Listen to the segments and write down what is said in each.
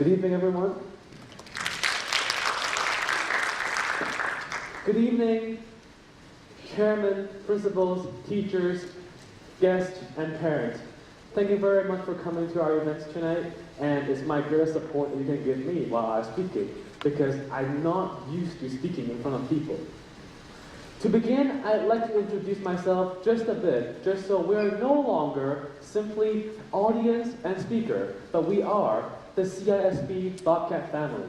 Good evening, everyone. Good evening, chairman, principals, teachers, guests, and parents. Thank you very much for coming to our events tonight, and it's my greatest support that you can give me while I'm speaking, because I'm not used to speaking in front of people. To begin, I'd like to introduce myself just a bit, just so we're no longer simply audience and speaker, but we are the CISB Bobcat family.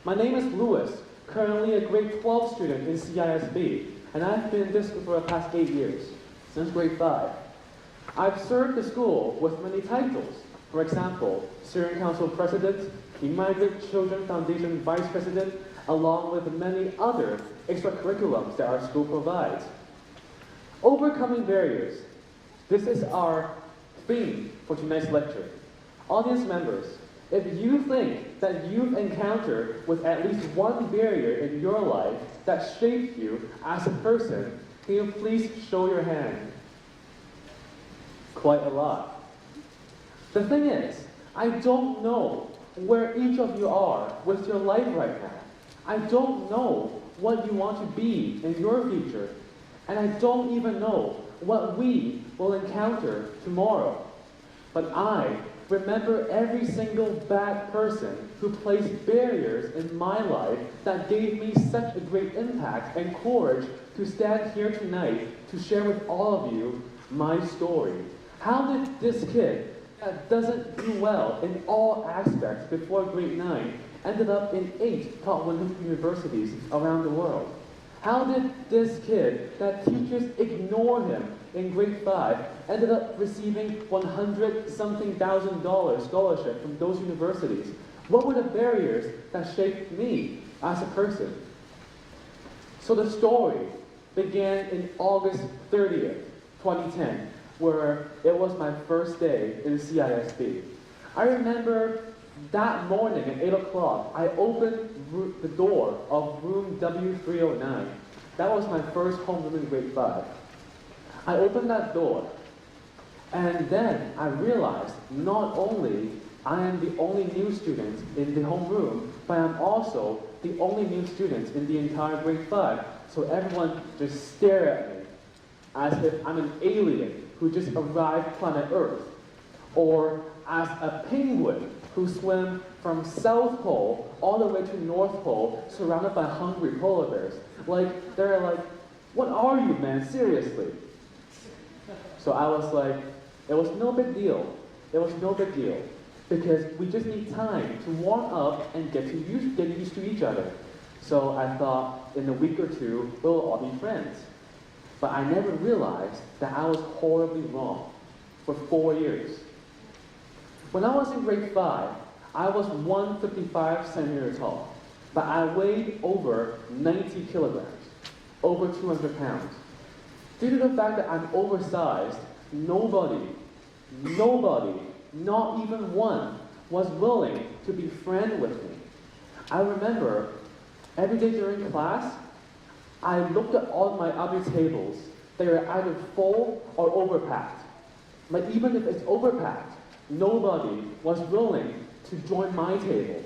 My name is Louis, currently a grade 12 student in CISB, and I've been in this school for the past 8 years, since grade 5. I've served the school with many titles. For example, Steering Council President, Immigrant Children Foundation Vice President, along with many other extracurriculums that our school provides. Overcoming barriers. This is our theme for tonight's lecture. Audience members, if you think that you've encountered with at least one barrier in your life that shaped you as a person, can you please show your hand? Quite a lot. The thing is, I don't know where each of you are with your life right now. I don't know what you want to be in your future, and I don't even know what we will encounter tomorrow. But I remember every single bad person who placed barriers in my life that gave me such a great impact and courage to stand here tonight to share with all of you my story. How did this kid that doesn't do well in all aspects before grade 9 ended up in 8 top 100 universities around the world? How did this kid that teachers ignore him in grade 5 ended up receiving $100-something thousand scholarship from those universities? What were the barriers that shaped me as a person? So the story began in August 30th, 2010, where it was my first day in CISB. I remember that morning at 8 o'clock, I opened the door of room W309. That was my first homeroom in grade 5. I opened that door, and then I realized not only I am the only new student in the homeroom, but I'm also the only new student in the entire grade 5. So everyone just stared at me as if I'm an alien who just arrived planet Earth, or as a penguin who swam from South Pole all the way to North Pole, surrounded by hungry polar bears. Like, they're like, what are you, man, seriously? So I was like, it was no big deal. It was no big deal, because we just need time to warm up and get used to each other. So I thought, in a week or two, we'll all be friends. But I never realized that I was horribly wrong for 4 years. When I was in grade 5, I was 155 centimeters tall, but I weighed over 90 kilograms, over 200 pounds. Due to the fact that I'm oversized, nobody, not even one, was willing to be friends with me. I remember every day during class, I looked at all my other tables. They were either full or overpacked. But even if it's overpacked, nobody was willing to join my table.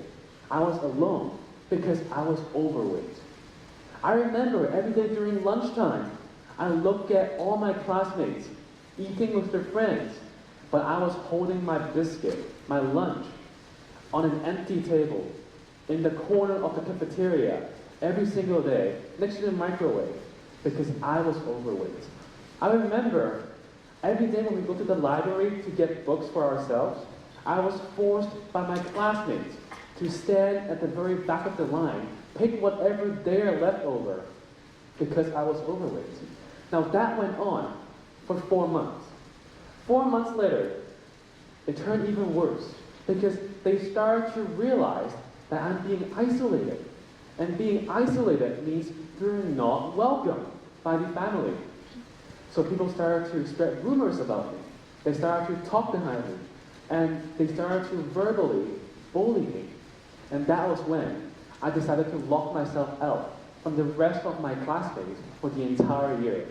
I was alone because I was overweight. I remember every day during lunchtime, I looked at all my classmates eating with their friends, but I was holding my biscuit, my lunch, on an empty table in the corner of the cafeteria every single day, next to the microwave, because I was overweight. I remember every day when we go to the library to get books for ourselves, I was forced by my classmates to stand at the very back of the line, pick whatever dare left over, because I was overweight. Now that went on for 4 months. 4 months later, it turned even worse, because they started to realize that I'm being isolated. And being isolated means you're not welcome by the family. So people started to spread rumors about me. They started to talk behind me. And they started to verbally bully me. And that was when I decided to lock myself out from the rest of my classmates for the entire year.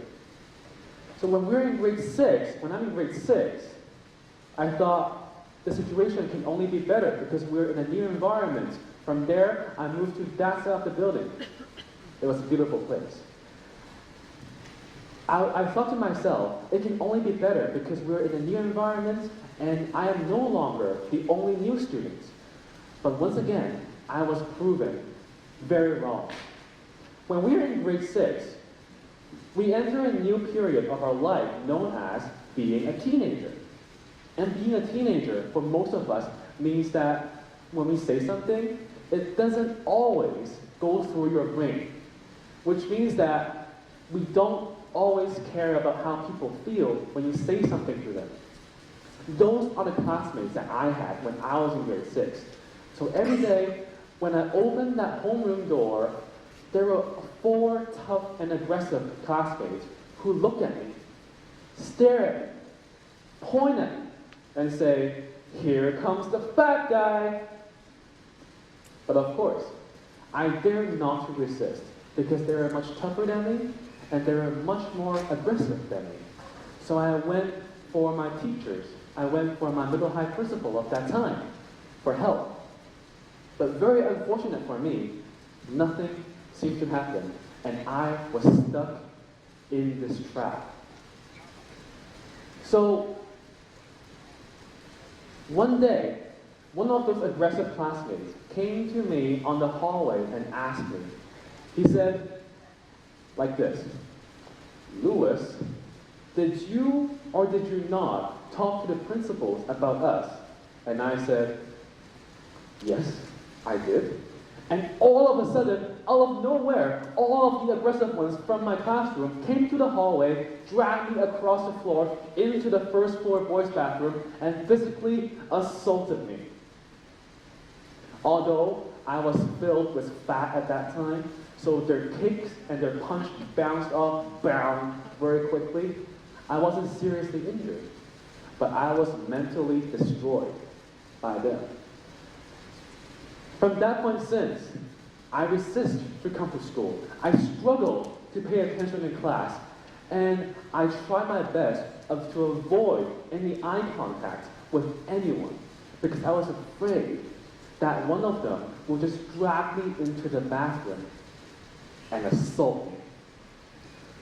So when I'm in grade 6, I thought, the situation can only be better because we're in a new environment. From there, I moved to that side of the building. It was a beautiful place. I thought to myself, it can only be better because we're in a new environment and I am no longer the only new student. But once again, I was proven very wrong. When we are in grade 6, we enter a new period of our life known as being a teenager. And being a teenager, for most of us, means that when we say something, it doesn't always go through your brain. Which means that we don't always care about how people feel when you say something to them. Those are the classmates that I had when I was in grade 6. So every day, when I opened that homeroom door, there were 4 tough and aggressive classmates who look at me, stare at me, point at me, and say, "Here comes the fat guy." But of course, I dared not to resist because they were much tougher than me and they were much more aggressive than me. So I went for my teachers. I went for my middle high principal of that time for help. But very unfortunate for me, nothing seemed to happen, and I was stuck in this trap. So one day, one of those aggressive classmates came to me on the hallway and asked me. He said, like this, "Louis, did you or did you not talk to the principals about us?" And I said, "Yes, I did." And all of a sudden, out of nowhere, all of the aggressive ones from my classroom came to the hallway, dragged me across the floor into the first floor boys' bathroom, and physically assaulted me. Although I was filled with fat at that time, so their kicks and their punch bounced off very quickly, I wasn't seriously injured, but I was mentally destroyed by them. From that point since, I resist to come to school. I struggle to pay attention in class, and I try my best to avoid any eye contact with anyone because I was afraid that one of them will just drag me into the bathroom and assault me.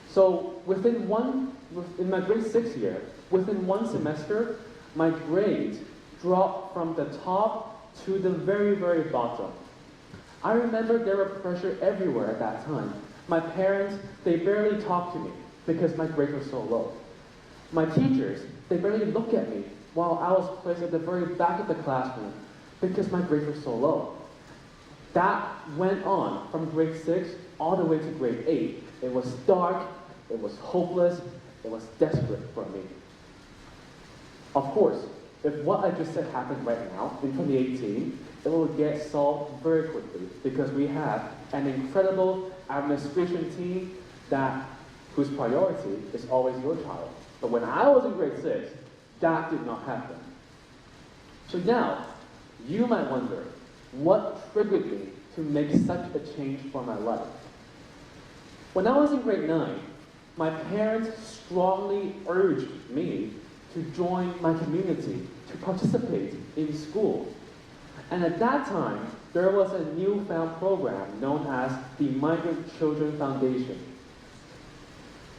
So in my grade 6 year, within one semester, my grades dropped from the top to the very, very bottom. I remember there was pressure everywhere at that time. My parents, they barely talked to me because my grades were so low. My teachers, they barely looked at me while I was placed at the very back of the classroom because my grades were so low. That went on from grade 6 all the way to grade 8. It was dark, it was hopeless, it was desperate for me. Of course, if what I just said happened right now, in 2018, it will get solved very quickly because we have an incredible administration team whose priority is always your child. But when I was in grade 6, that did not happen. So now, you might wonder, what triggered me to make such a change for my life? When I was in grade 9, my parents strongly urged me to join my community, to participate in school. And at that time, there was a newfound program known as the Migrant Children Foundation.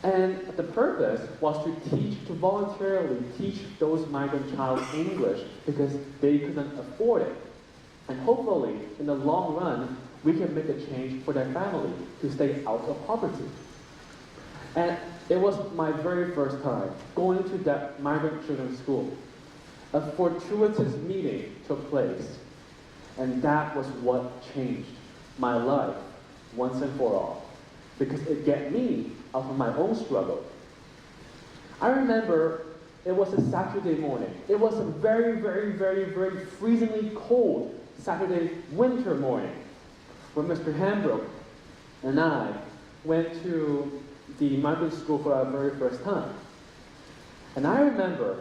And the purpose was to voluntarily teach those migrant child English because they couldn't afford it. And hopefully, in the long run, we can make a change for their family to stay out of poverty. And it was my very first time going to that migrant children's school. A fortuitous meeting took place, and that was what changed my life once and for all, because it got me out of my own struggle. I remember it was a Saturday morning. It was a very, very, very, very freezingly cold Saturday winter morning when Mr. Hambrook and I went to the migrant school for our very first time. And I remember